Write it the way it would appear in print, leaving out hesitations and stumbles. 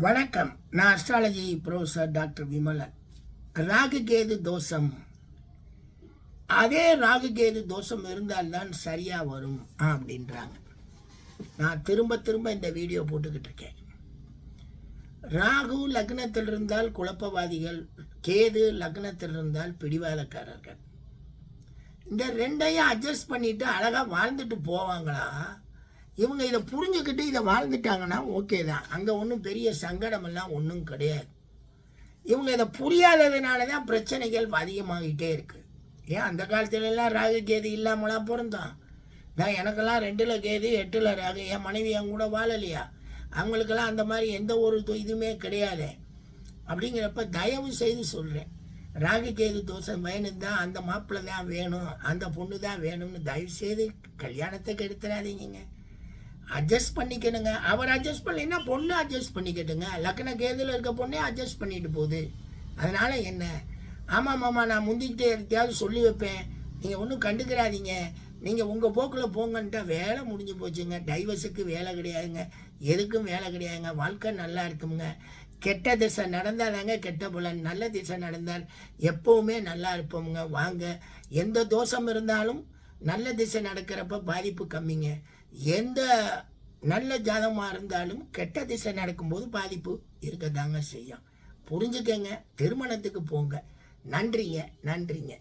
வணக்கம். நான் astrology professor doctor Vimalan. Rahu Ketu தோஷம், அதே ராகு கேது தோஷம் இருந்தால்தான் சரியாக வரும் அப்படின்றாங்க. நான் திரும்ப திரும்ப இந்த வீடியோ போட்டுக்கிட்டு இருக்கேன். ராகு லக்னத்தில் இருந்தால் குழப்பவாதிகள், கேது லக்னத்தில் இருந்தால் பிடிவாதக்காரர்கள். இந்த ரெண்டையும் அட்ஜஸ்ட் பண்ணிட்டு அழகாக வாழ்ந்துட்டு போவாங்களா? இவங்க இதை புரிஞ்சுக்கிட்டு இதை வாழ்ந்துட்டாங்கன்னா ஓகே தான், அங்கே ஒன்றும் பெரிய சங்கடமெல்லாம் ஒன்றும் கிடையாது. இவங்க இதை புரியாததுனால தான் பிரச்சனைகள் அதிகமாகிட்டே இருக்குது. ஏன் அந்த காலத்துலலாம் ராகு கேது இல்லாமலாம் பிறந்தான்? நான் எனக்கெல்லாம் 2ல் கேது 8ல் ராகு, என் மனைவி என் கூட வாழலையா? அவங்களுக்கெல்லாம் அந்த மாதிரி எந்த ஒரு இதுவுமே கிடையாது. அப்படிங்கிறப்ப தயவு செய்து சொல்கிறேன், ராகு கேது தோஷம் வேணும் தான், அந்த மாப்பிள்ளை தான் வேணும், அந்த பொண்ணு தான் வேணும்னு தயவு செய்து கல்யாணத்தை கெடுத்துடாதீங்க. அட்ஜஸ்ட் பண்ணிக்கணுங்க. அவர் அட்ஜஸ்ட் பண்ணலைன்னா பொண்ணு அட்ஜஸ்ட் பண்ணிக்கட்டுங்க. லக்ன கேதுல இருக்க பொண்ணே அட்ஜஸ்ட் பண்ணிட்டு போகுது. அதனால என்ன? ஆமாம் மாமா, நான் முந்திக்கிட்டே இருக்கையாவது சொல்லி வைப்பேன், நீங்கள் ஒன்றும் கண்டுக்கிறாதீங்க, நீங்கள் உங்கள் போக்கில் போங்கன்ட்டா வேலை முடிஞ்சு போச்சுங்க. டைவர்ஸுக்கு வேலை கிடையாதுங்க, எதுக்கும் வேலை கிடையாதுங்க. வாழ்க்கை நல்லா இருக்குங்க. கெட்ட திசை நடந்தால் தாங்க கெட்ட பலன், நல்ல திசை நடந்தால் எப்போவுமே நல்லா இருப்போமுங்க. வாங்க, எந்த தோஷம் இருந்தாலும் நல்ல திசை நடக்கிறப்ப பாதிப்பு கம்மிங்க. எந்த நல்ல ஜாதகமாக இருந்தாலும் கெட்ட திசை நடக்கும்போது பாதிப்பு இருக்க தாங்க செய்யும். புரிஞ்சுக்கங்க. திருமணத்துக்கு போங்க. நன்றிங்க.